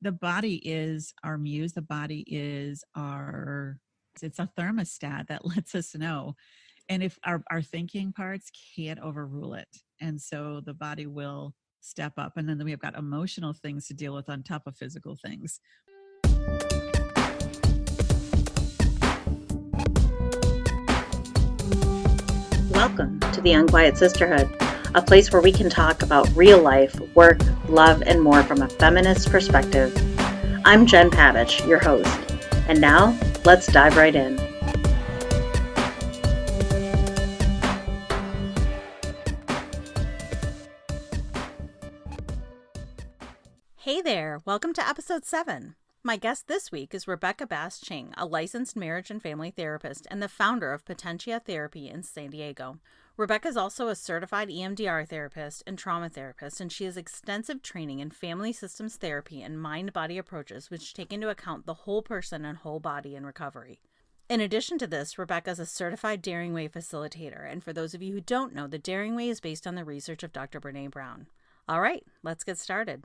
the body is our muse. The body is it's a thermostat that lets us know. And if our thinking parts can't overrule it. And so the body will step up. And then we've got emotional things to deal with on top of physical things. Welcome to the Unquiet Sisterhood, a place where we can talk about real life, work, love, and more from a feminist perspective. I'm Jen Pavich, your host. And now, let's dive right in. Hey there, welcome to episode 7. My guest this week is Rebecca Bass Ching, a licensed marriage and family therapist and the founder of Potentia Therapy in San Diego. Rebecca is also a certified EMDR therapist and trauma therapist, and she has extensive training in family systems therapy and mind-body approaches which take into account the whole person and whole body in recovery. In addition to this, Rebecca is a certified Daring Way facilitator, and for those of you who don't know, the Daring Way is based on the research of Dr. Brené Brown. All right, let's get started.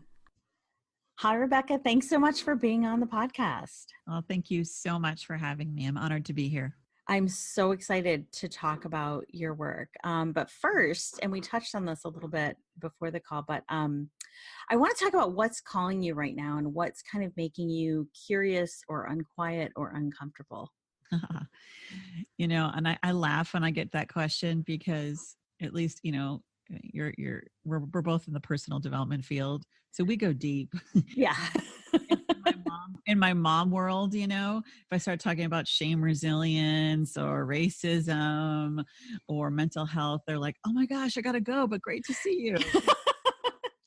Hi, Rebecca. Thanks so much for being on the podcast. Well, thank you so much for having me. I'm honored to be here. I'm so excited to talk about your work. But first, and we touched on this a little bit before the call, but I want to talk about what's calling you right now and what's kind of making you curious or unquiet or uncomfortable. And I laugh when I get that question because at least, we're both in the personal development field. So we go deep. Yeah. in my mom world, if I start talking about shame resilience or racism or mental health, they're like, oh my gosh, I got to go, but great to see you.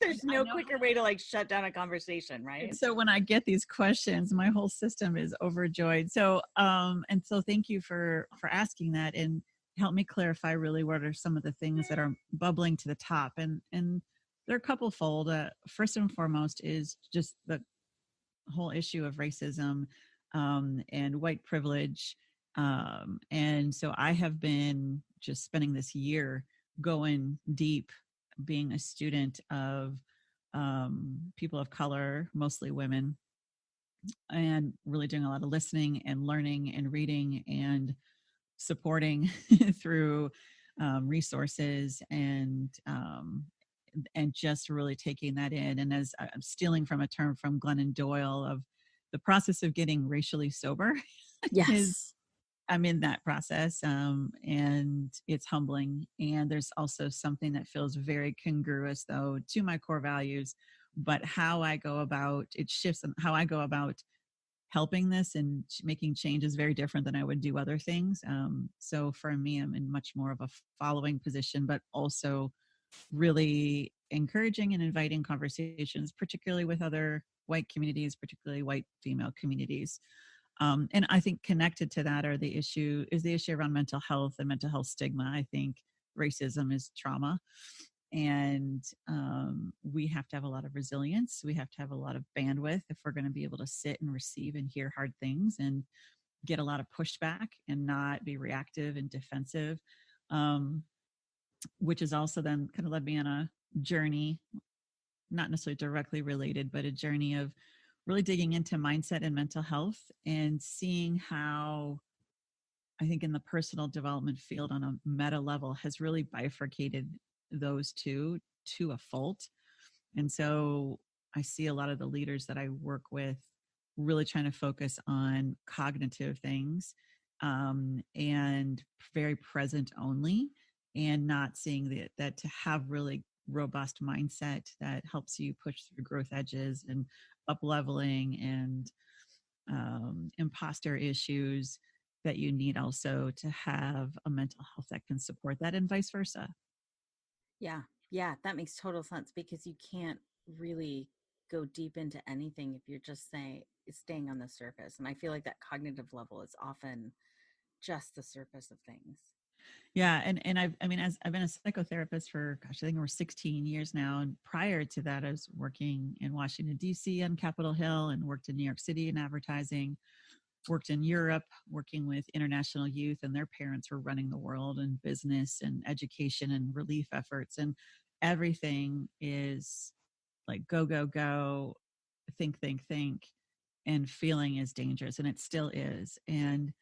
There's no quicker way to shut down a conversation, right? And so when I get these questions, my whole system is overjoyed. So, so thank you for asking that and help me clarify really what are some of the things that are bubbling to the top. And they're a couple fold. First and foremost is just the whole issue of racism and white privilege. And so I have been just spending this year going deep, being a student of people of color, mostly women, and really doing a lot of listening and learning and reading and supporting through resources and just really taking that in. And as I'm stealing from a term from Glennon Doyle of the process of getting racially sober. Yes. I'm in that process, and it's humbling. And there's also something that feels very congruous, though, to my core values. But how I go about it shifts, and how I go about helping this and making change is very different than I would do other things. So for me, I'm in much more of a following position, but also really encouraging and inviting conversations, particularly with other white communities, particularly white female communities. And I think connected to that is the issue around mental health and mental health stigma. I think racism is trauma, and we have to have a lot of resilience. We have to have a lot of bandwidth if we're going to be able to sit and receive and hear hard things and get a lot of pushback and not be reactive and defensive, which is also then kind of led me on a journey, not necessarily directly related, but a journey of really digging into mindset and mental health and seeing how I think in the personal development field on a meta level has really bifurcated those two to a fault. And so I see a lot of the leaders that I work with really trying to focus on cognitive things and very present only, and not seeing that to have really robust mindset that helps you push through growth edges and up leveling and imposter issues, that you need also to have a mental health that can support that, and vice versa. Yeah, that makes total sense, because you can't really go deep into anything if you're just staying on the surface. And I feel like that cognitive level is often just the surface of things. Yeah. And I've been a psychotherapist for, I think over 16 years now. And prior to that, I was working in Washington, D.C. on Capitol Hill, and worked in New York City in advertising, worked in Europe, working with international youth, and their parents were running the world and business and education and relief efforts. And everything is like, go, go, go. think, and feeling is dangerous, and it still is. And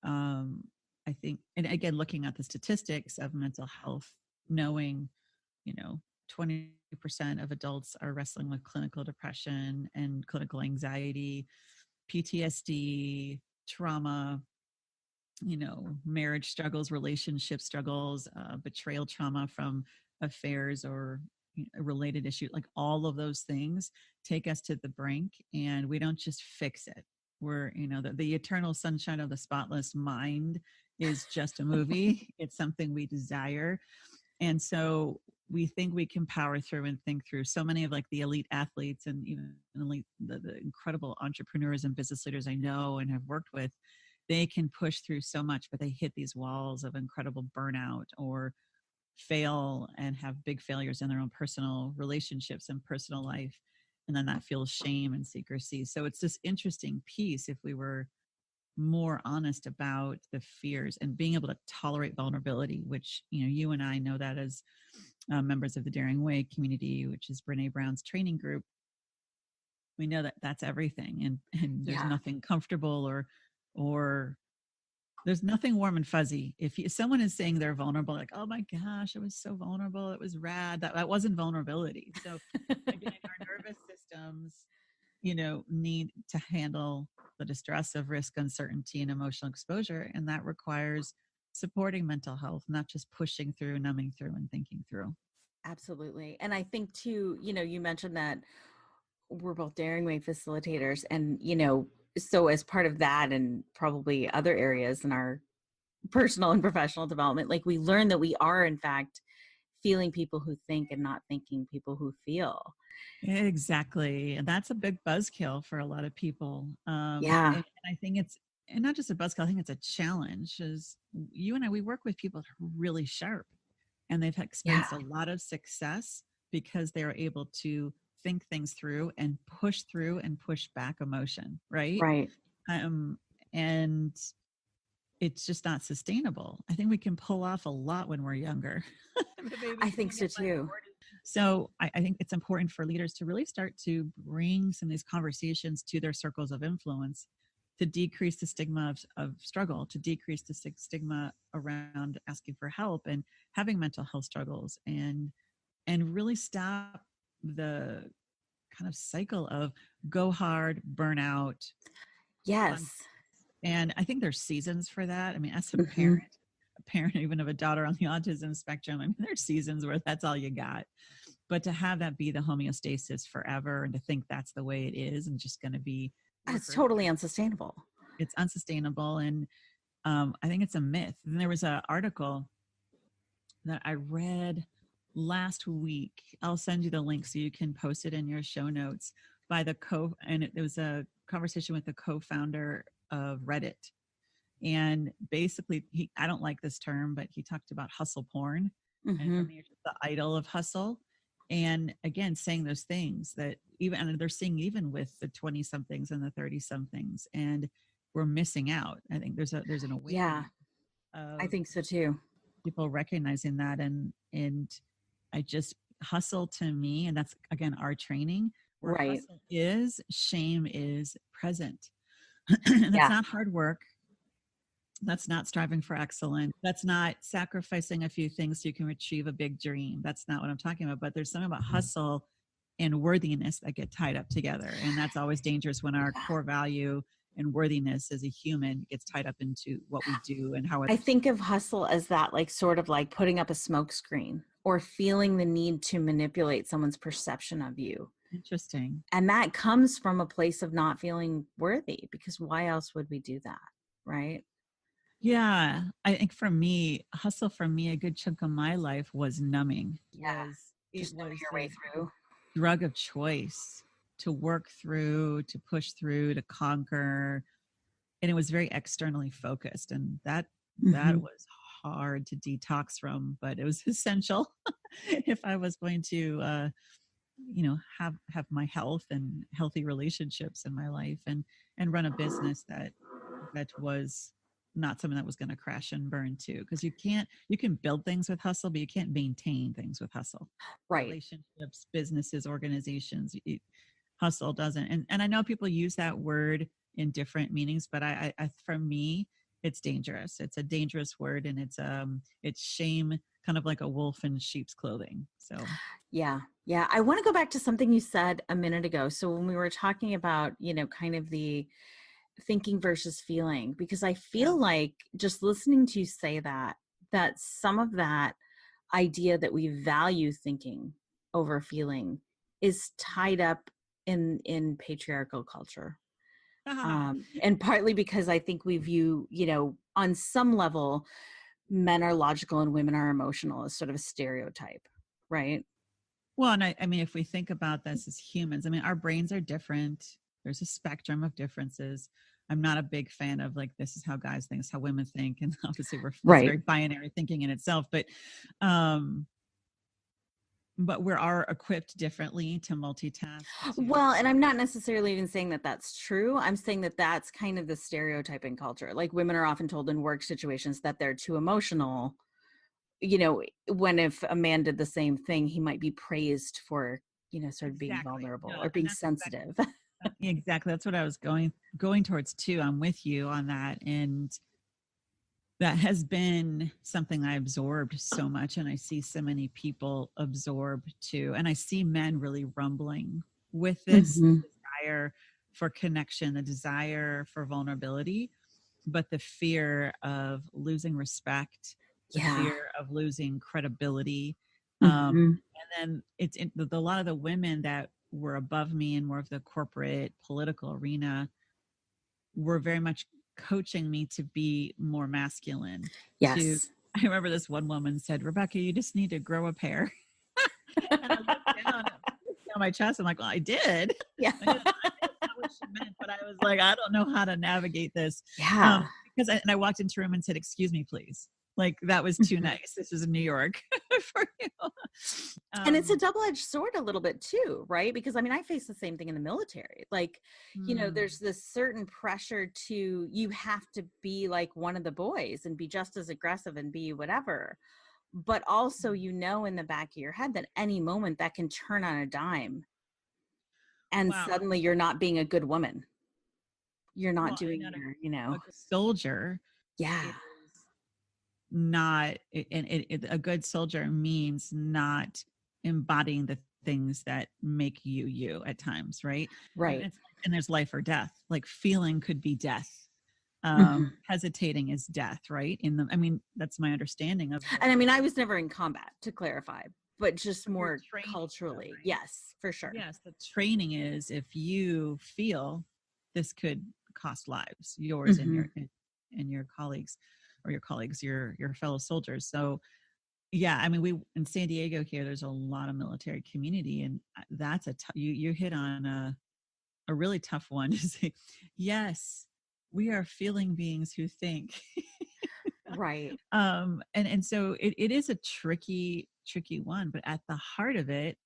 I think, and again, looking at the statistics of mental health, knowing, 20% of adults are wrestling with clinical depression and clinical anxiety, PTSD, trauma, marriage struggles, relationship struggles, betrayal trauma from affairs or related issues, like all of those things take us to the brink, and we don't just fix it. We're, the eternal sunshine of the spotless mind is just a movie. It's something we desire. And so we think we can power through and think through. So many of like the elite athletes and even the incredible entrepreneurs and business leaders I know and have worked with, they can push through so much, but they hit these walls of incredible burnout or fail and have big failures in their own personal relationships and personal life. And then that feels shame and secrecy. So it's this interesting piece if we were more honest about the fears and being able to tolerate vulnerability, which, you and I know that as members of the Daring Way community, which is Brené Brown's training group. We know that that's everything. And there's nothing comfortable or there's nothing warm and fuzzy. If someone is saying they're vulnerable, like, oh my gosh, it was so vulnerable, it was rad, that wasn't vulnerability. So again, our nervous systems, need to handle the distress of risk, uncertainty, and emotional exposure. And that requires supporting mental health, not just pushing through, numbing through, and thinking through. Absolutely. And I think too, you mentioned that we're both Daring Way facilitators, and, so as part of that and probably other areas in our personal and professional development, like we learn that we are in fact feeling people who think and not thinking people who feel. Exactly. And that's a big buzzkill for a lot of people. And I think it's, and not just a buzzkill, I think it's a challenge. Is you and I, we work with people who are really sharp and they've experienced a lot of success because they are able to think things through and push back emotion. Right. Right. And it's just not sustainable. I think we can pull off a lot when we're younger. I think so too. So I think it's important for leaders to really start to bring some of these conversations to their circles of influence to decrease the stigma of struggle, to decrease the stigma around asking for help and having mental health struggles, and really stop the kind of cycle of go hard, burnout. Yes. And I think there's seasons for that. I mean, as a parent even of a daughter on the autism spectrum, I mean, there's seasons where that's all you got. But to have that be the homeostasis forever and to think that's the way it is and just going to be. It's totally unsustainable. It's unsustainable. And I think it's a myth. And there was an article that I read last week. I'll send you the link so you can post it in your show notes by and it was a conversation with the co-founder of Reddit. And basically, I don't like this term, but he talked about hustle porn and for me, it's the idol of hustle. And again, saying those things that and they're seeing even with the 20 somethings and the 30 somethings, and we're missing out. I think there's an awakening. Yeah, I think so too. People recognizing that. And I just hustle to me. And that's again, our training where hustle is, shame is present. And that's not hard work. That's not striving for excellence. That's not sacrificing a few things so you can achieve a big dream. That's not what I'm talking about. But there's something about hustle and worthiness that get tied up together. And that's always dangerous when our core value and worthiness as a human gets tied up into what we do and how I think of hustle as that, like sort of like putting up a smoke screen or feeling the need to manipulate someone's perception of you. Interesting. And that comes from a place of not feeling worthy, because why else would we do that? Right. Yeah. I think for me, hustle for me, a good chunk of my life was numbing. Just numbing your way through. Drug of choice to work through, to push through, to conquer. And it was very externally focused. And that was hard to detox from, but it was essential if I was going to, have my health and healthy relationships in my life and run a business that was not something that was going to crash and burn too. Because you can build things with hustle, but you can't maintain things with hustle. Right. Relationships, businesses, organizations. hustle doesn't. And I know people use that word in different meanings, but I for me, it's dangerous. It's a dangerous word, and it's shame, kind of like a wolf in sheep's clothing. So Yeah. Yeah. I want to go back to something you said a minute ago. So when we were talking about, kind of the thinking versus feeling, because I feel like just listening to you say that some of that idea that we value thinking over feeling is tied up in patriarchal culture. And partly because I think we view, on some level, men are logical and women are emotional as sort of a stereotype, right? Well, and I mean, if we think about this as humans, I mean, our brains are different. There's a spectrum of differences. I'm not a big fan of like, this is how guys think, this is how women think. And obviously it's very binary thinking in itself, but we are equipped differently to multitask. Well, and I'm not necessarily even saying that that's true. I'm saying that that's kind of the stereotype in culture. Like women are often told in work situations that they're too emotional, when if a man did the same thing, he might be praised for, sort of being vulnerable or being sensitive. Exactly. That's what I was going towards too. I'm with you on that. And that has been something I absorbed so much. And I see so many people absorb too. And I see men really rumbling with this desire for connection, the desire for vulnerability, but the fear of losing respect, the fear of losing credibility. And then a lot of the women that were above me in more of the corporate political arena were very much coaching me to be more masculine. Yes. I remember this one woman said, Rebecca, you just need to grow a pair. And I looked down my chest. I'm like, well, I did. Yeah. I didn't know what she meant, but I was like, I don't know how to navigate this. Yeah. Because I walked into a room and said, excuse me, please. Like that was too nice. This is in New York for you. And it's a double-edged sword a little bit too, right? Because I mean, I face the same thing in the military. Like, there's this certain pressure to, you have to be like one of the boys and be just as aggressive and be whatever. But also, in the back of your head that any moment that can turn on a dime. And suddenly you're not being a good woman. You're not doing your, a soldier. Yeah. Not a good soldier means not embodying the things that make you at times, right? And there's life or death. Like feeling could be death. Hesitating is death, right? That's my understanding of it. And I mean, I was never in combat, to clarify, but just more culturally. Right? Yes, for sure. Yes, the training is, if you feel this could cost lives, yours and your colleagues, or your fellow soldiers. So yeah, I mean, we in San Diego here, there's a lot of military community, and that's you hit on a really tough one to say, yes, we are feeling beings who think. Right. And so it is a tricky one, but at the heart of it,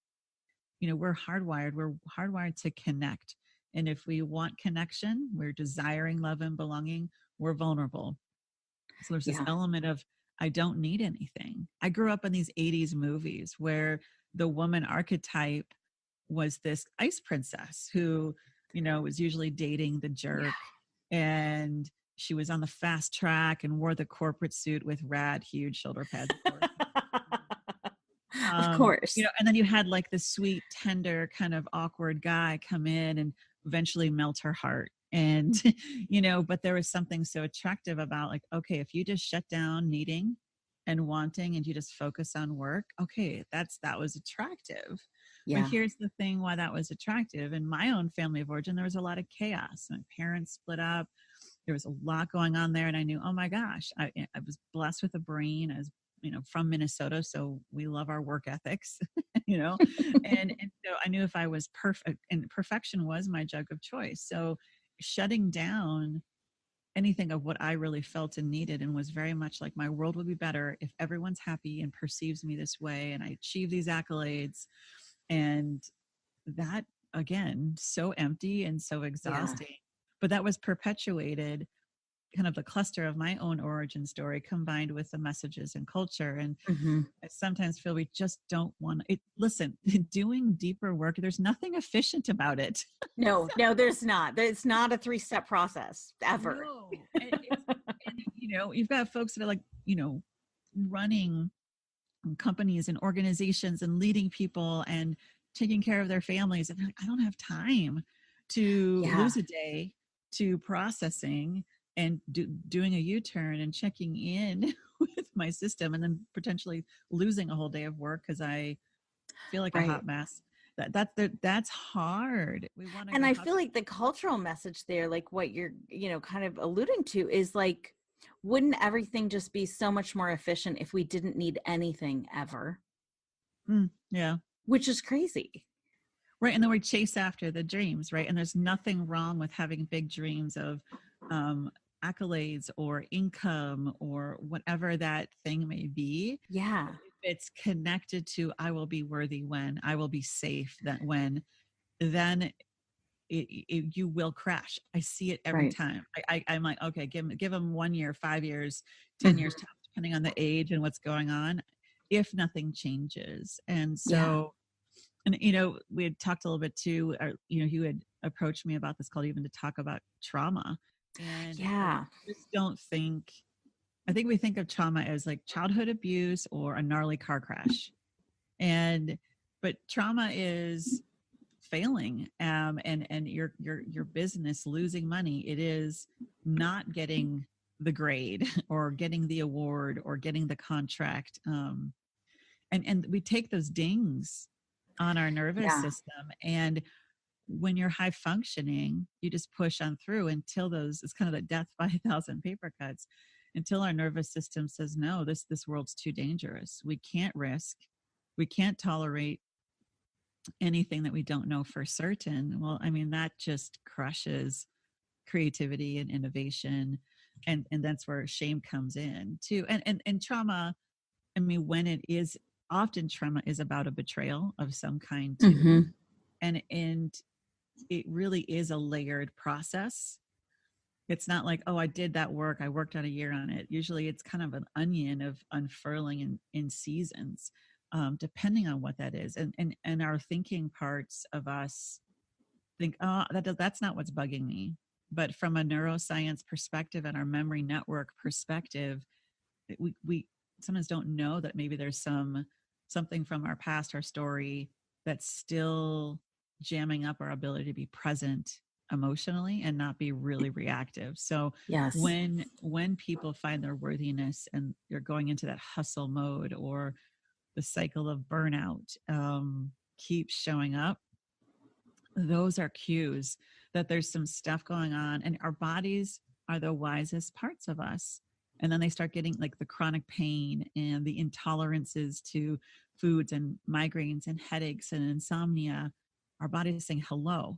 we're hardwired to connect. And if we want connection, we're desiring love and belonging, we're vulnerable. So there's this element of, I don't need anything. I grew up in these 80s movies where the woman archetype was this ice princess who, was usually dating the jerk, and she was on the fast track and wore the corporate suit with rad, huge shoulder pads. Of course. And then you had like the sweet, tender, kind of awkward guy come in and eventually melt her heart. And, but there was something so attractive about like, okay, if you just shut down needing and wanting and you just focus on work, okay, that was attractive. Yeah. But here's the thing why that was attractive. In my own family of origin, there was a lot of chaos. My parents split up. There was a lot going on there. And I knew, oh my gosh, I was blessed with a brain. I was, from Minnesota. So we love our work ethics, and so I knew if I was perfect, and perfection was my jug of choice. So shutting down anything of what I really felt and needed, and was very much like, my world would be better if everyone's happy and perceives me this way, and I achieve these accolades. And that, again, so empty and so exhausting. But that was perpetuated kind of the cluster of my own origin story combined with the messages and culture. And I sometimes feel we just don't want it. Listen, doing deeper work, there's nothing efficient about it. No, there's not. It's not a 3-step process ever. No. And you've got folks that are like, running companies and organizations and leading people and taking care of their families. And like, I don't have time to lose a day to processing and doing a U-turn and checking in with my system, and then potentially losing a whole day of work because I feel like a hot mess. That's hard. And I feel like the cultural message there, like what you're, kind of alluding to, is like, wouldn't everything just be so much more efficient if we didn't need anything ever? Yeah. Which is crazy. Right. And then we chase after the dreams, right? And there's nothing wrong with having big dreams of accolades or income or whatever that thing may be. Yeah. If it's connected to, I will be worthy when, I will be safe that when, then you will crash. I see it every time. I'm like, okay, give them 1 year, 5 years, 10 years, depending on the age and what's going on, if nothing changes. And so, and, we had talked a little bit too, you had approached me about this called Even to Talk About Trauma. And I just don't think, I think we think of trauma as like childhood abuse or a gnarly car crash. But trauma is failing, and your business losing money. It is not getting the grade or getting the award or getting the contract. And we take those dings on our nervous system, and when you're high functioning, you just push on through until it's kind of the death by 1,000 paper cuts, until our nervous system says, no, this world's too dangerous. We can't risk, we can't tolerate anything that we don't know for certain. Well, I mean, that just crushes creativity and innovation. And that's where shame comes in too. And trauma, I mean, when it is, often trauma is about a betrayal of some kind too. And it really is a layered process. It's not like, oh, I did that work, I worked on a year on it. Usually it's kind of an onion of unfurling in seasons. Depending on what that is. And our thinking parts of us think, oh, that's not what's bugging me. But from a neuroscience perspective and our memory network perspective, we sometimes don't know that maybe there's something from our past, our story, that's still jamming up our ability to be present emotionally and not be really reactive. So when people find their worthiness and they're going into that hustle mode, or the cycle of burnout keeps showing up, those are cues that there's some stuff going on, and our bodies are the wisest parts of us. And then they start getting like the chronic pain and the intolerances to foods and migraines and headaches and insomnia. Our body is saying hello.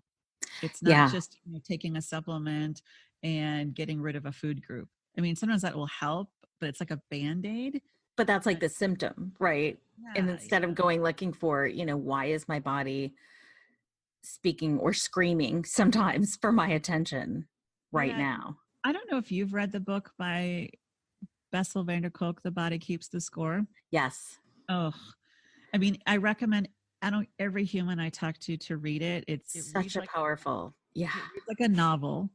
It's not just taking a supplement and getting rid of a food group. I mean, sometimes that will help, but it's like a Band-Aid. But that's like the symptom, right? And instead of going looking for, why is my body speaking or screaming sometimes for my attention right now? I don't know if you've read the book by Bessel van der Kolk, The Body Keeps the Score. Yes. Oh, I mean, I recommend every human I talk to read it. It's such a powerful, it's like a novel,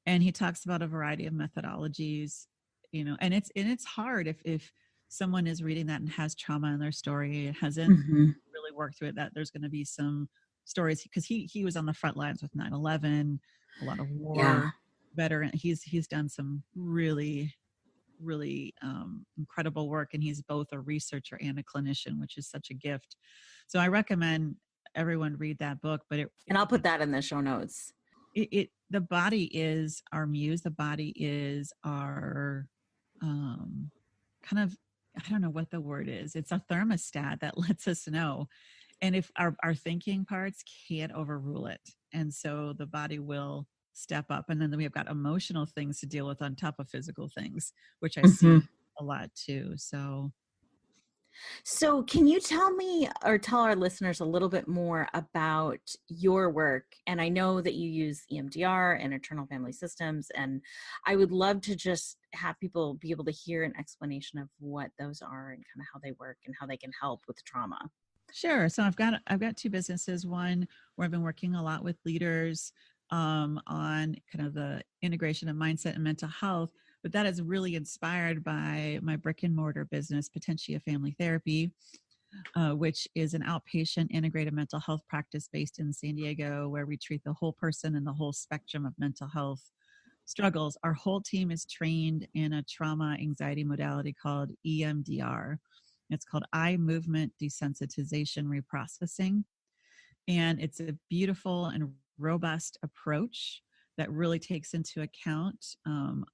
and he talks about a variety of methodologies, and it's hard if someone is reading that and has trauma in their story, it hasn't really worked through it, that there's going to be some stories, because he was on the front lines with 9/11, a lot of war veteran. He's done some really incredible work, and he's both a researcher and a clinician, which is such a gift. So I recommend everyone read that book. But I'll put that in the show notes. The body is our muse. The body is our kind of, I don't know what the word is. It's a thermostat that lets us know. And if our thinking parts can't overrule it. And so the body will step up. And then we have got emotional things to deal with on top of physical things, which I see a lot too. So. So can you tell me or tell our listeners a little bit more about your work? And I know that you use EMDR and internal family systems, and I would love to just have people be able to hear an explanation of what those are and kind of how they work and how they can help with trauma. Sure. So I've got two businesses. One where I've been working a lot with leaders on kind of the integration of mindset and mental health, but that is really inspired by my brick and mortar business, Potentia Family Therapy, which is an outpatient integrated mental health practice based in San Diego, where we treat the whole person and the whole spectrum of mental health struggles. Our whole team is trained in a trauma anxiety modality called EMDR. It's called eye movement desensitization reprocessing. And it's a beautiful and robust approach that really takes into account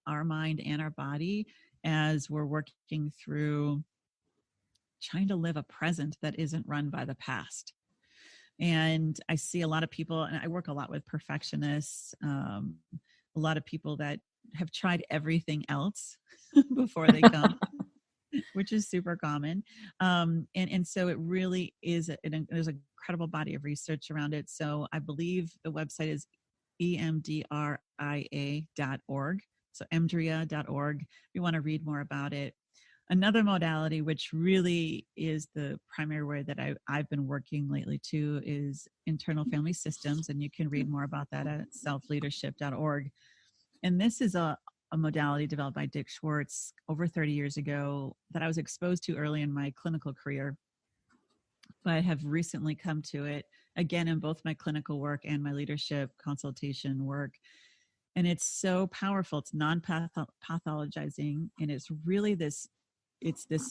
our mind and our body as we're working through trying to live a present that isn't run by the past. And I see a lot of people, and I work a lot with perfectionists, a lot of people that have tried everything else before they come. Which is super common. And so it really is, there's an incredible body of research around it. So I believe the website is EMDRIA.org. So emdria.org if you want to read more about it. Another modality, which really is the primary way that I've been working lately too, is internal family systems. And you can read more about that at selfleadership.org. And this is a modality developed by Dick Schwartz over 30 years ago that I was exposed to early in my clinical career, but have recently come to it again in both my clinical work and my leadership consultation work. And it's so powerful. It's non-pathologizing. And it's really this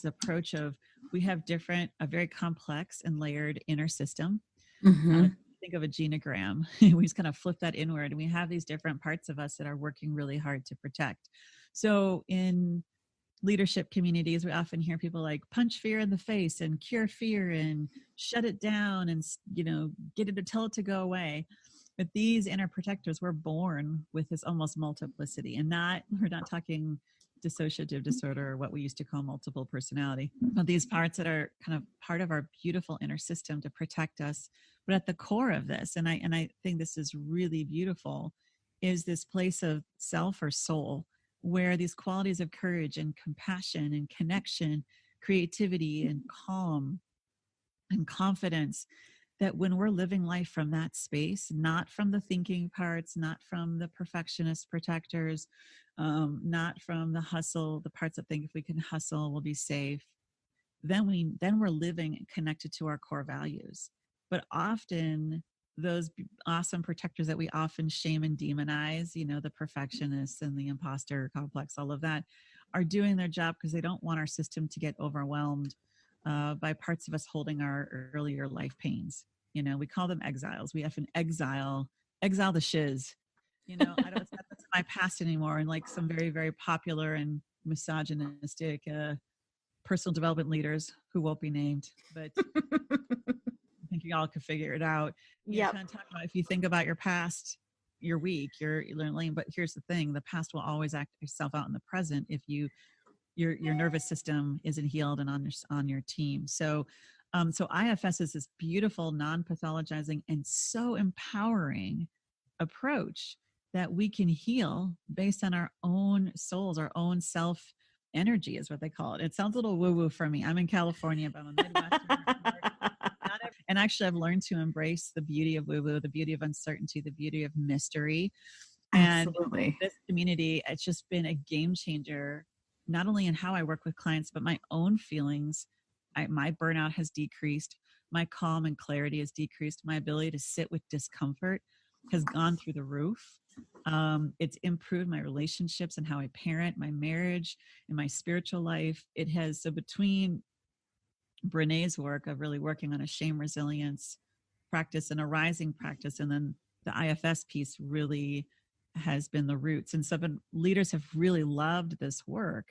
approach of, we have a very complex and layered inner system. Mm-hmm. Think of a genogram. We just kind of flip that inward, and we have these different parts of us that are working really hard to protect. So in leadership communities, we often hear people like punch fear in the face and cure fear and shut it down and, get it to tell it to go away. But these inner protectors were born with this almost multiplicity, and we're not talking dissociative disorder or what we used to call multiple personality, but these parts that are kind of part of our beautiful inner system to protect us. But at the core of this, and I think this is really beautiful, is this place of self or soul, where these qualities of courage and compassion and connection, creativity and calm and confidence, that when we're living life from that space, not from the thinking parts, not from the perfectionist protectors, not from the hustle, the parts that think if we can hustle, we'll be safe, then we're living connected to our core values. But often those awesome protectors that we often shame and demonize, the perfectionists and the imposter complex, all of that, are doing their job because they don't want our system to get overwhelmed by parts of us holding our earlier life pains. We call them exiles. We often exile the shiz. I don't accept that's my past anymore. And like some very, very popular and misogynistic personal development leaders who won't be named, but I think you all could figure it out. Yeah. Kind of talk about, if you think about your past, you're weak, you're lame. But here's the thing: the past will always act itself out in the present if your nervous system isn't healed and on your team. So IFS is this beautiful, non-pathologizing and so empowering approach that we can heal based on our own souls, our own self energy is what they call it. It sounds a little woo-woo for me. I'm in California, but I'm a Midwestern. And actually, I've learned to embrace the beauty of woo-woo, the beauty of uncertainty, the beauty of mystery. Absolutely. And this community, it's just been a game changer, not only in how I work with clients, but my own feelings. My burnout has decreased. My calm and clarity has decreased. My ability to sit with discomfort has gone through the roof. It's improved my relationships and how I parent, my marriage, and my spiritual life. It has, so between Brené's work of really working on a shame resilience practice and a rising practice, and then the IFS piece really has been the roots. And so leaders have really loved this work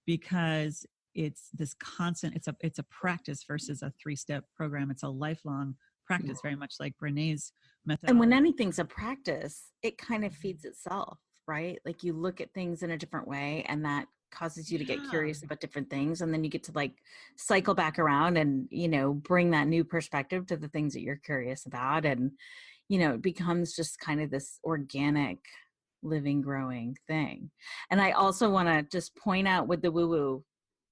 because it's this constant, it's a practice versus a 3-step program. It's a lifelong practice, very much like Brené's method. And when anything's a practice, it kind of feeds itself, right? Like you look at things in a different way, and that causes you to get Yeah. curious about different things. And then you get to like cycle back around and, bring that new perspective to the things that you're curious about. And, it becomes just kind of this organic living, growing thing. And I also want to just point out with the woo-woo,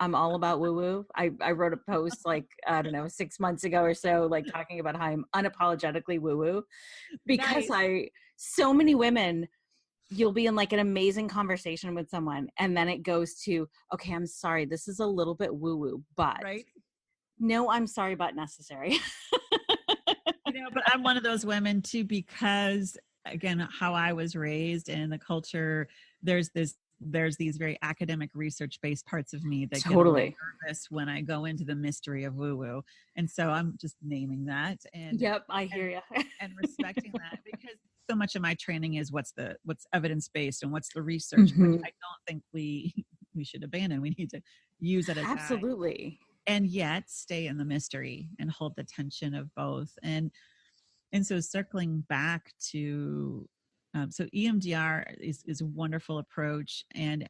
I'm all about woo-woo. I wrote a post like, I don't know, 6 months ago or so, like talking about how I'm unapologetically woo-woo because Nice. so many women, you'll be in like an amazing conversation with someone and then it goes to, okay, I'm sorry, this is a little bit woo-woo, but Right. no, I'm sorry, but necessary. But I'm one of those women too, because again, how I was raised and the culture, there's these very academic research based parts of me that get a little nervous when I go into the mystery of woo woo. And so I'm just naming that and yep, I hear you. and respecting that, because so much of my training is what's evidence based and what's the research, which I don't think we should abandon. We need to use it as absolutely guide, and yet stay in the mystery and hold the tension of both. And so circling back to so EMDR is a wonderful approach, and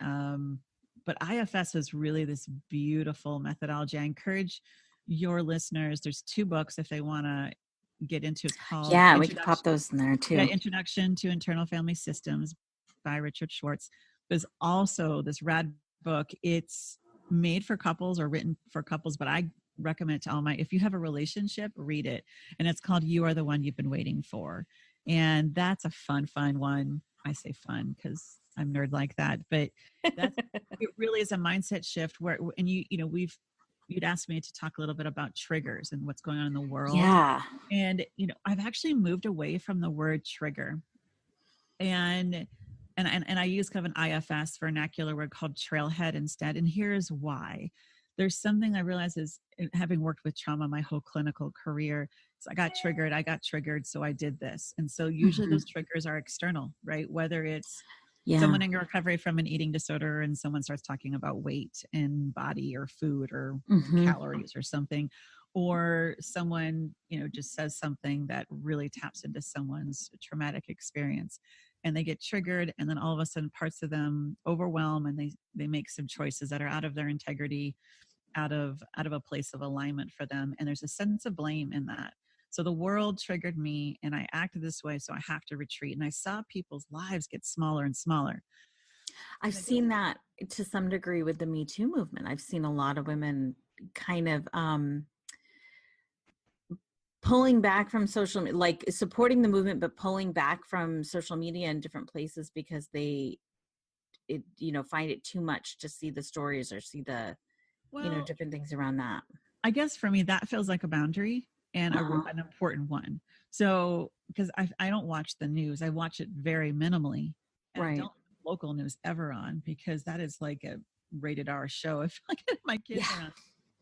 but IFS is really this beautiful methodology. I encourage your listeners, there's 2 books if they want to get into. It's called we can pop those in there too. Introduction to Internal Family Systems by Richard Schwartz. There's also this rad book. It's made for couples or written for couples, but I recommend to all if you have a relationship, read it. And it's called You Are the One You've Been Waiting For. And that's a fun one. I say fun because I'm nerd like that, but that's, it really is a mindset shift where, and you'd asked me to talk a little bit about triggers and what's going on in the world. Yeah. And, I've actually moved away from the word trigger, and I use kind of an IFS vernacular word called trailhead instead. And here's why. There's something I realize is, having worked with trauma my whole clinical career, so I got triggered, so I did this. And so usually those triggers are external, right? Whether it's someone in recovery from an eating disorder and someone starts talking about weight and body or food or calories or something, or someone, just says something that really taps into someone's traumatic experience and they get triggered, and then all of a sudden parts of them overwhelm and they make some choices that are out of their integrity, out of a place of alignment for them. And there's a sense of blame in that. So the world triggered me and I acted this way, so I have to retreat. And I saw people's lives get smaller and smaller. I've seen that to some degree with the Me Too movement. I've seen a lot of women kind of pulling back from social media, like supporting the movement, but pulling back from social media in different places because they find it too much to see the stories or see the, different things around that. I guess for me, that feels like a boundary and an important one. So, because I don't watch the news, I watch it very minimally. And I don't have local news ever on because that is like a rated R show. I feel like my kids are on.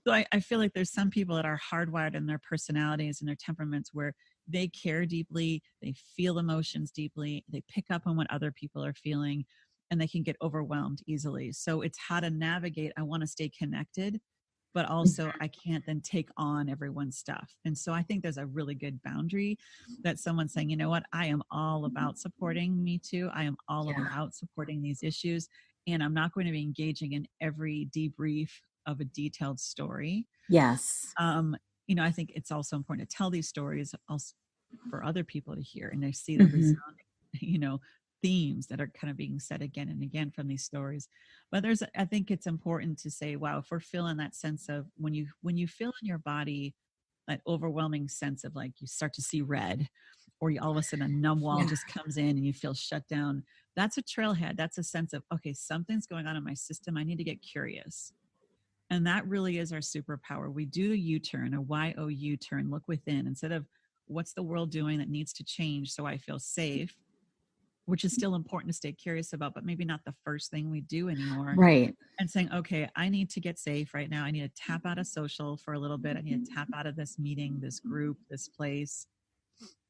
So I feel like there's some people that are hardwired in their personalities and their temperaments where they care deeply, they feel emotions deeply, they pick up on what other people are feeling, and they can get overwhelmed easily. So it's how to navigate. I want to stay connected, but also I can't then take on everyone's stuff. And so I think there's a really good boundary that someone's saying, you know what, I am all about supporting Me Too. I am all about supporting these issues. And I'm not going to be engaging in every debrief of a detailed story. Yes. I think it's also important to tell these stories also for other people to hear, and they see the resounding, themes that are kind of being said again and again from these stories. But I think it's important to say, wow, if we're feeling that sense of when you feel in your body that overwhelming sense of like you start to see red, or you all of a sudden a numb wall just comes in and you feel shut down, that's a trailhead. That's a sense of, okay, something's going on in my system. I need to get curious. And that really is our superpower. We do the U-turn, a Y-O-U turn, look within, instead of what's the world doing that needs to change so I feel safe, which is still important to stay curious about, but maybe not the first thing we do anymore. Right. And saying, okay, I need to get safe right now. I need to tap out of social for a little bit. I need to tap out of this meeting, this group, this place.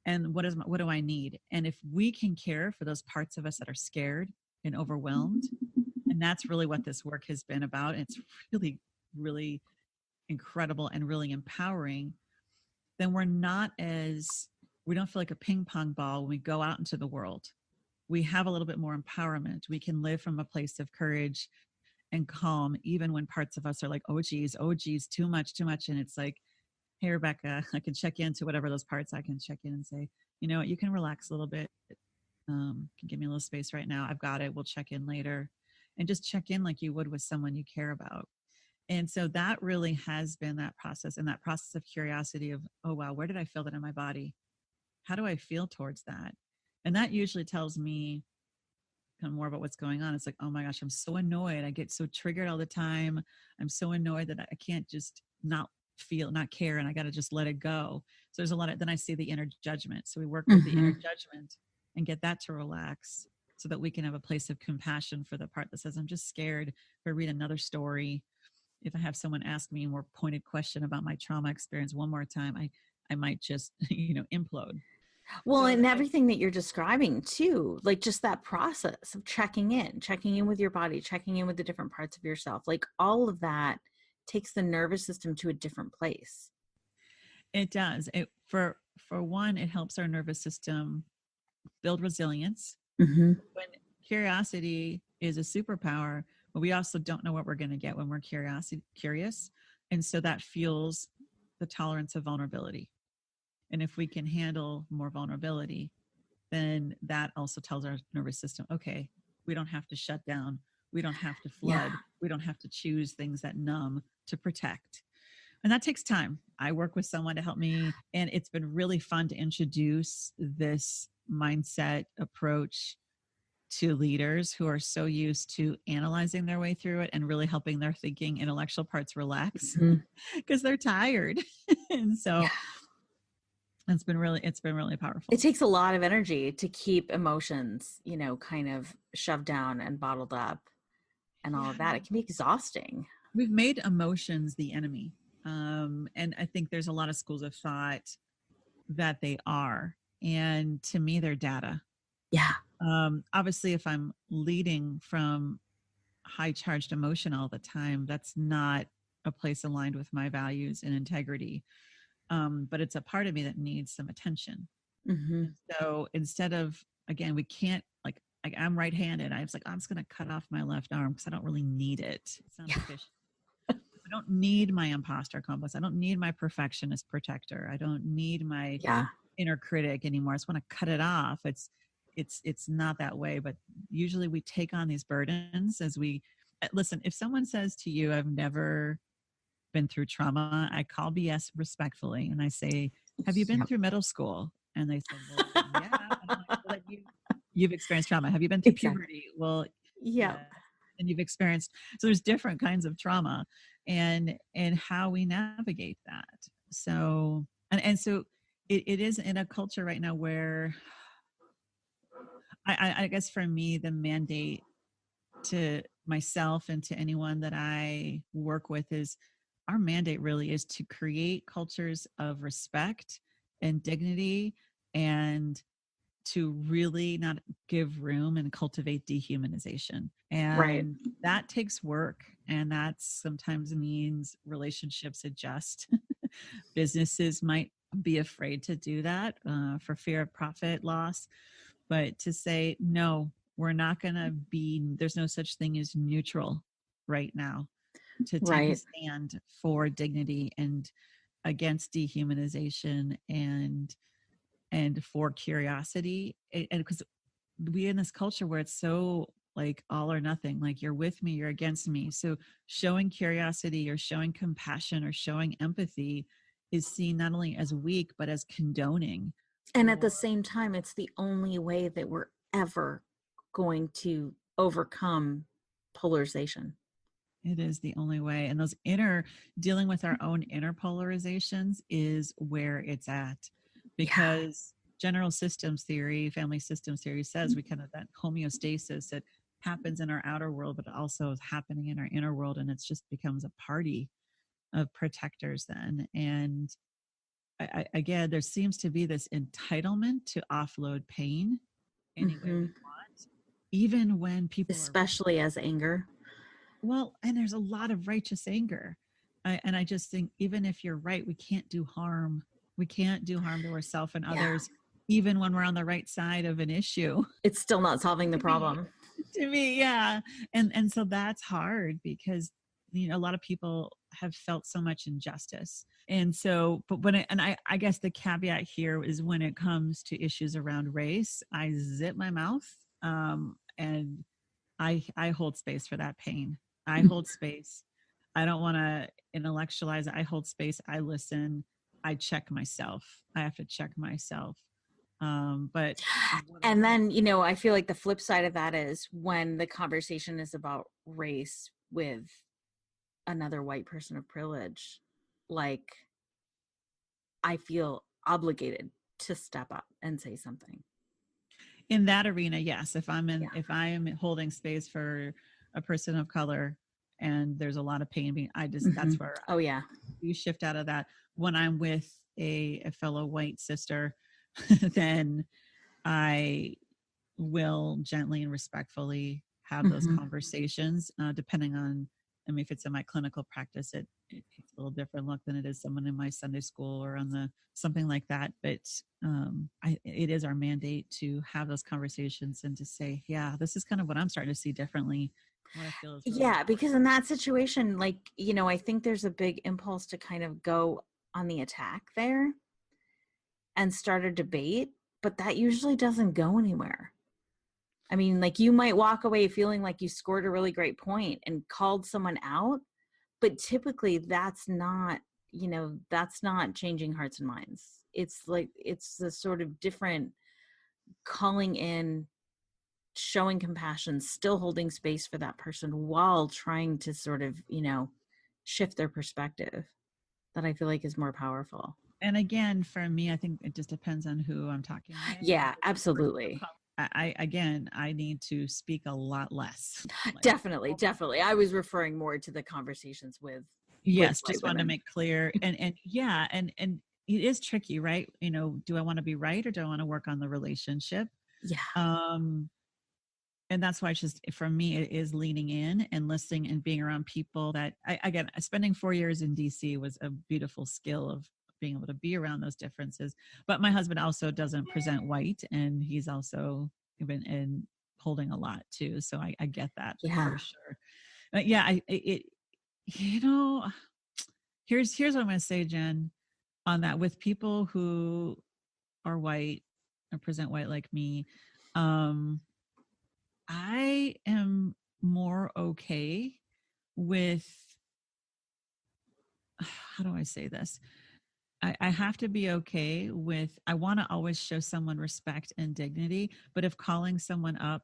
And what do I need? And if we can care for those parts of us that are scared and overwhelmed, and that's really what this work has been about. It's really, really incredible and really empowering. Then we don't feel like a ping pong ball when we go out into the world. We have a little bit more empowerment. We can live from a place of courage and calm, even when parts of us are like, oh geez, too much. And it's like, hey, Rebecca, I can check into whatever those parts. I can check in and say, you know what, you can relax a little bit. Can give me a little space right now. I've got it. We'll check in later. And just check in like you would with someone you care about. And so that really has been that process, and that process of curiosity of, oh, wow, where did I feel that in my body? How do I feel towards that? And that usually tells me kind of more about what's going on. It's like, oh my gosh, I'm so annoyed. I get so triggered all the time. I'm so annoyed that I can't just not care, and I got to just let it go. So there's a lot of, then I see the inner judgment. So we work with the inner judgment and get that to relax so that we can have a place of compassion for the part that says, I'm just scared. If I read another story, if I have someone ask me a more pointed question about my trauma experience one more time, I might just, implode. Well, so, and everything that you're describing too, like just that process of checking in with your body, checking in with the different parts of yourself, like all of that takes the nervous system to a different place. It does. For one, it helps our nervous system build resilience. When curiosity is a superpower, but we also don't know what we're going to get when we're curious. And so that fuels the tolerance of vulnerability. And if we can handle more vulnerability, then that also tells our nervous system, okay, we don't have to shut down. We don't have to flood. Yeah. We don't have to choose things that numb to protect. And that takes time. I work with someone to help me, and it's been really fun to introduce this mindset approach to leaders who are so used to analyzing their way through it and really helping their thinking intellectual parts relax because they're tired. And so it's been really powerful. It takes a lot of energy to keep emotions, kind of shoved down and bottled up and all of that. It can be exhausting. We've made emotions the enemy. And I think there's a lot of schools of thought that they are. And to me, they're data. Yeah. Obviously, if I'm leading from high charged emotion all the time, that's not a place aligned with my values and integrity. But it's a part of me that needs some attention. So instead of, again, we can't, like I'm right-handed. I was like, I'm just going to cut off my left arm because I don't really need it. It's not efficient. I don't need my imposter complex. I don't need my perfectionist protector. I don't need my inner critic anymore. I just want to cut it off. It's not that way, but usually we take on these burdens as we listen. If someone says to you, I've never been through trauma, I call BS respectfully. And I say, have you been through middle school? And they say, well, yeah. Well, you've experienced trauma. Have you been through puberty? Well, yeah. And you've experienced, so there's different kinds of trauma and how we navigate that. So, and so it is in a culture right now where I guess for me, the mandate to myself and to anyone that I work with is our mandate really is to create cultures of respect and dignity and to really not give room and cultivate dehumanization. And that takes work. And that sometimes means relationships adjust. Businesses might be afraid to do that for fear of profit loss. But to say, no, we're not going to be, there's no such thing as neutral right now. To take a stand for dignity and against dehumanization and for curiosity. And because we in this culture where it's so like all or nothing, like you're with me, you're against me. So showing curiosity or showing compassion or showing empathy is seen not only as weak, but as condoning. And at the same time, it's the only way that we're ever going to overcome polarization. It is the only way. And those dealing with our own inner polarizations is where it's at. Because general systems theory, family systems theory says we kind of that homeostasis that happens in our outer world, but also is happening in our inner world. And it's just becomes a party of protectors then. And again, there seems to be this entitlement to offload pain any way we want, even when people especially as anger. Well, and there's a lot of righteous anger. And I just think even if you're right, we can't do harm. We can't do harm to ourselves and others, even when we're on the right side of an issue. It's still not solving the problem. to me. Yeah. And so that's hard because, a lot of people have felt so much injustice. And so, but I guess the caveat here is when it comes to issues around race, I zip my mouth. And I hold space for that pain. I hold space. I don't want to intellectualize it. I hold space. I listen. I check myself. I have to check myself. But and then, I feel like the flip side of that is when the conversation is about race with another white person of privilege, like I feel obligated to step up and say something. In that arena, yes. If I am holding space for a person of color and there's a lot of pain, that's where you shift out of that. When I'm with a fellow white sister, then I will gently and respectfully have those conversations, depending on, if it's in my clinical practice, it takes a little different look than it is someone in my Sunday school or on something like that. But it is our mandate to have those conversations and to say, yeah, this is kind of what I'm starting to see differently. What I feel is really because in that situation, like, I think there's a big impulse to kind of go on the attack there and start a debate, but that usually doesn't go anywhere. I mean, like, you might walk away feeling like you scored a really great point and called someone out, but typically that's not changing hearts and minds. It's like, it's a sort of different calling in, showing compassion, still holding space for that person while trying to sort of, shift their perspective, that I feel like is more powerful. And again, for me, I think it just depends on who I'm talking with. Yeah, absolutely. I need to speak a lot less. Definitely. I was referring more to the conversations with. Yes, just wanted to make clear. And it is tricky, right? Do I want to be right or do I want to work on the relationship? Yeah. And that's why it's just, for me, it is leaning in and listening and being around people that spending 4 years in DC was a beautiful skill of being able to be around those differences. But my husband also doesn't present white, and he's also been in holding a lot too. So I get that for sure. But yeah, here's what I'm going to say, Jen, on that. With people who are white or present white like me, I am more okay with, how do I say this? I have to be okay with, I want to always show someone respect and dignity, but if calling someone up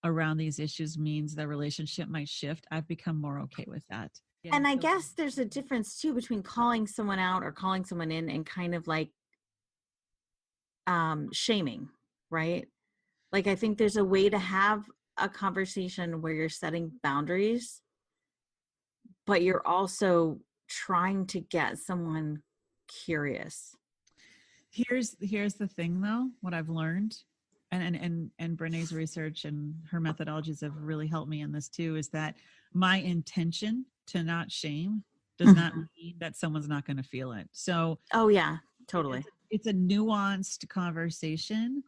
around these issues means the relationship might shift, I've become more okay with that. Yeah, and I guess there's a difference too between calling someone out or calling someone in and kind of like shaming, right? Like, I think there's a way to have a conversation where you're setting boundaries, but you're also trying to get someone curious. Here's the thing though, what I've learned, and Brené's research and her methodologies have really helped me in this too, is that my intention to not shame does not mean that someone's not going to feel it. So yeah, totally. It's a nuanced conversation.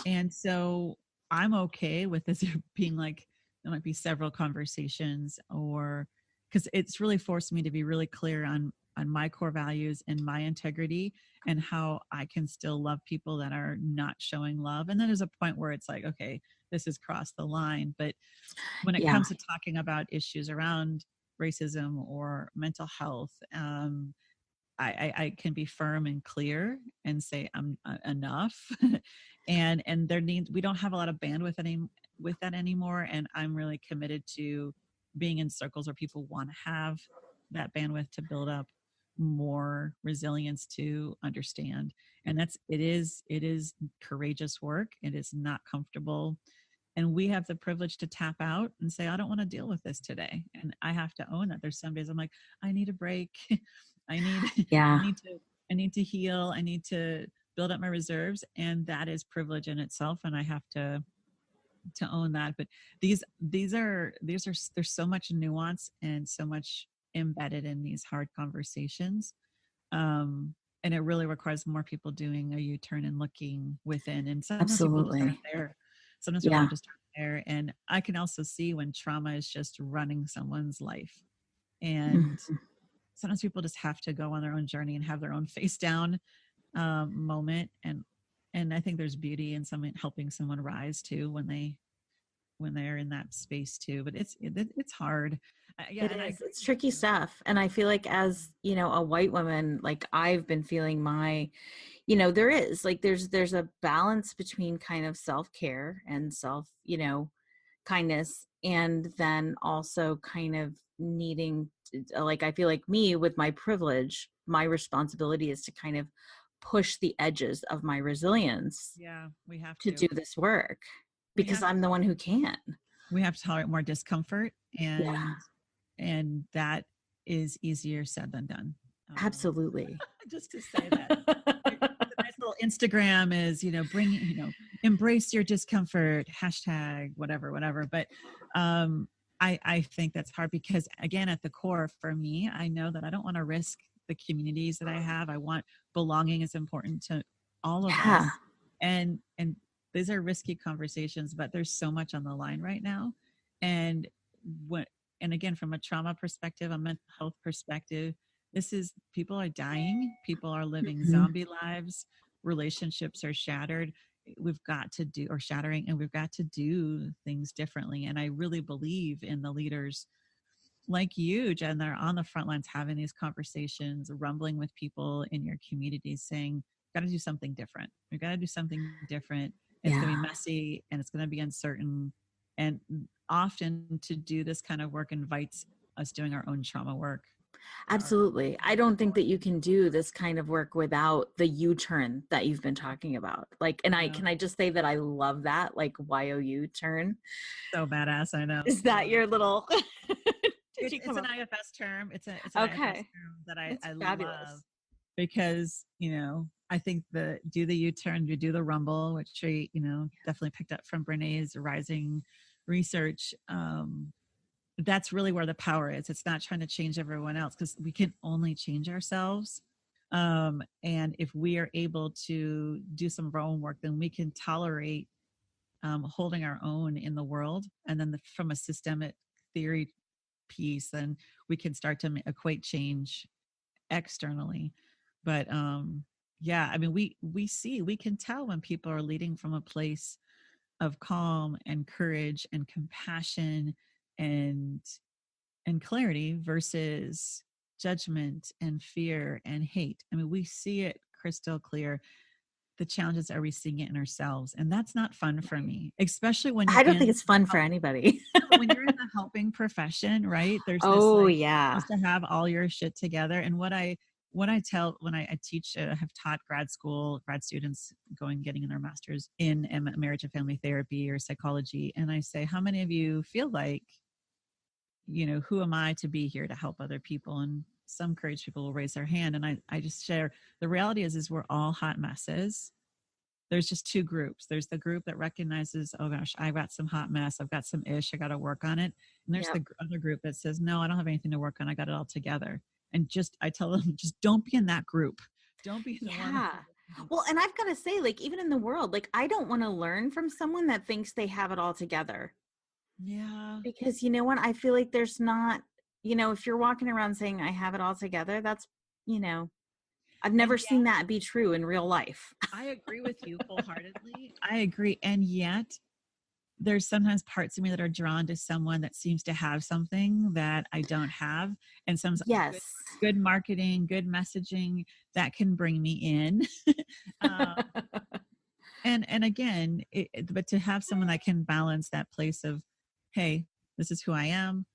And so I'm okay with this being like, there might be several conversations, or because it's really forced me to be really clear on my core values and my integrity and how I can still love people that are not showing love. And then there's a point where it's like, okay, this has crossed the line. But when it comes to talking about issues around racism or mental health, I can be firm and clear and say I'm enough. and we don't have a lot of bandwidth with that anymore. And I'm really committed to being in circles where people want to have that bandwidth to build up more resilience to understand. And it is courageous work. It is not comfortable. And we have the privilege to tap out and say, I don't want to deal with this today. And I have to own that. There's some days I'm like, I need a break. I need to heal. I need to build up my reserves. And that is privilege in itself. And I have to own that. But there's so much nuance and so much embedded in these hard conversations. And it really requires more people doing a U-turn and looking within. And sometimes people just aren't there. Sometimes people just aren't there. And I can also see when trauma is just running someone's life. And sometimes people just have to go on their own journey and have their own face down moment. And I think there's beauty in someone helping someone rise too when they're in that space too. But it's hard. Yeah, it is. It's tricky stuff. And I feel like as, you know, a white woman, like I've been feeling my, you know, there is like, there's a balance between kind of self-care and self, you know, kindness. And then also kind of needing to, like, I feel like me with my privilege, my responsibility is to kind of push the edges of my resilience. Yeah, we have to do this work because I'm the one who can. We have to tolerate more discomfort, and that is easier said than done. Absolutely. Just to say that. The nice little Instagram is, you know, embrace your discomfort, hashtag, whatever. But I think that's hard because, again, at the core for me, I know that I don't want to risk the communities that I have. I want belonging is important to all of us. And these are risky conversations, but there's so much on the line right now. And again, from a trauma perspective, a mental health perspective, people are dying, people are living zombie lives, relationships are shattered. We've got to do things differently. And I really believe in the leaders like you, Jen, that are on the front lines having these conversations, rumbling with people in your communities, saying, got to do something different. We've got to do something different. It's going to be messy and it's going to be uncertain. And often to do this kind of work invites us doing our own trauma work. Absolutely. I don't think that you can do this kind of work without the U-turn that you've been talking about. Like, and can I just say that I love that, like YOU turn. So badass. I know. Is that your little, it's an IFS term. It's an IFS term that I love because, you know, I think do the U-turn, you do the rumble, which you know, definitely picked up from Brené's rising research. That's really where the power is. It's not trying to change everyone else because we can only change ourselves. And if we are able to do some of our own work, then we can tolerate holding our own in the world. And then from a systemic theory piece, then we can start to equate change externally. But I mean, we can tell when people are leading from a place of calm and courage and compassion and clarity versus judgment and fear and hate. I mean, we see it crystal clear. The challenges are we seeing it in ourselves, and that's not fun for me, especially when I don't think it's fun for anybody. When you're in the helping profession, right? There's supposed to have all your shit together. And what I teach, I have taught grad students getting in their master's in marriage and family therapy or psychology. And I say, how many of you feel like, you know, who am I to be here to help other people? And some courage people will raise their hand. And I just share, the reality is we're all hot messes. There's just two groups. There's the group that recognizes, oh gosh, I've got some hot mess. I've got some ish. I got to work on it. And there's the other group that says, no, I don't have anything to work on. I got it all together. And I tell them, just don't be in that group. Don't be in the one. Well, and I've got to say, like, even in the world, like, I don't want to learn from someone that thinks they have it all together. Yeah. Because you know what? I feel like there's not, you know, if you're walking around saying I have it all together, that's, you know, I've never seen that be true in real life. I agree with you wholeheartedly. I agree. And yet there's sometimes parts of me that are drawn to someone that seems to have something that I don't have. And some good marketing, good messaging that can bring me in. And again, but to have someone that can balance that place of, hey, this is who I am.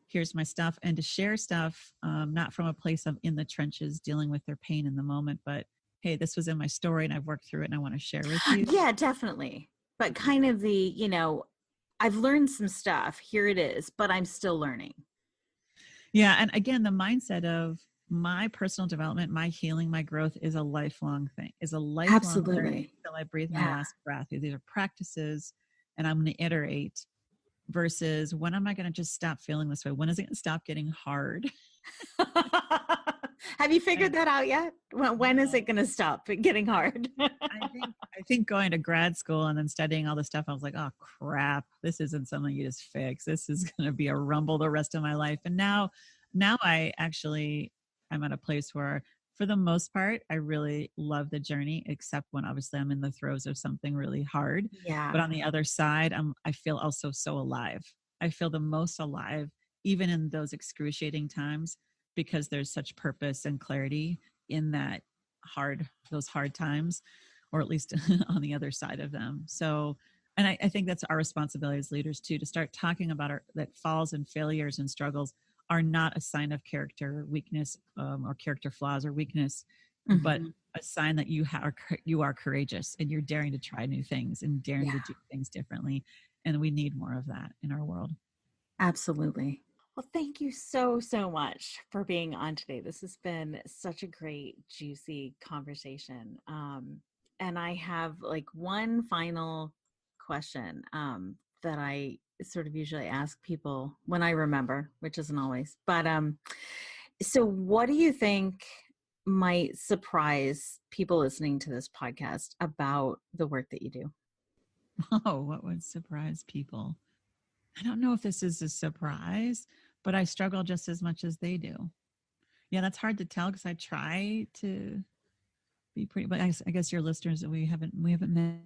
Here's my stuff. And to share stuff, not from a place of in the trenches dealing with their pain in the moment, but hey, this was in my story and I've worked through it and I want to share with you. Yeah, definitely. But kind of you know, I've learned some stuff. Here it is, but I'm still learning. Yeah. And again, the mindset of my personal development, my healing, my growth is a lifelong thing, Absolutely. Learning until I breathe my last breath. These are practices and I'm going to iterate versus when am I going to just stop feeling this way? When is it going to stop getting hard? Have you figured that out yet? When is it going to stop getting hard? I think going to grad school and then studying all this stuff, I was like, oh crap, this isn't something you just fix. This is going to be a rumble the rest of my life. And now I'm at a place where, for the most part, I really love the journey, except when obviously I'm in the throes of something really hard. Yeah. But on the other side, I feel also so alive. I feel the most alive, even in those excruciating times, because there's such purpose and clarity in those hard times, or at least on the other side of them. So, and I think that's our responsibility as leaders too, to start talking about that falls and failures and struggles are not a sign of character weakness or character flaws or weakness, but a sign that you are courageous and you're daring to try new things and daring to do things differently. And we need more of that in our world. Absolutely. Well, thank you so, so much for being on today. This has been such a great, juicy conversation. And I have like one final question that I sort of usually ask people when I remember, which isn't always. But so what do you think might surprise people listening to this podcast about the work that you do? Oh, what would surprise people? I don't know if this is a surprise, but I struggle just as much as they do. Yeah, that's hard to tell because I try to be pretty, but I guess your listeners, we haven't met.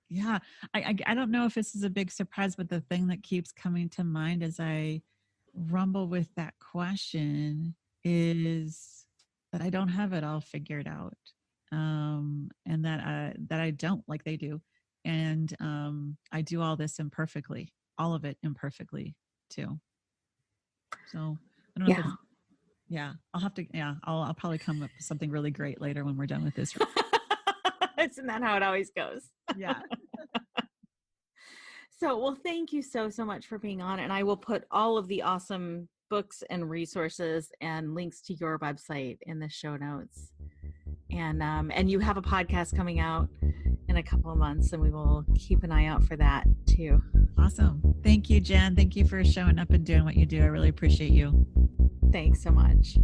Yeah, I don't know if this is a big surprise, but the thing that keeps coming to mind as I rumble with that question is that I don't have it all figured out, and that I don't like they do. And I do all this imperfectly, all of it imperfectly too. So I don't know. I'll have to. Yeah, I'll probably come up with something really great later when we're done with this. Isn't that how it always goes? Yeah. So, well, thank you so, so much for being on. And I will put all of the awesome books and resources and links to your website in the show notes. And you have a podcast coming out in a couple of months, and we will keep an eye out for that too. Awesome. Thank you, Jen. Thank you for showing up and doing what you do. I really appreciate you. Thanks so much.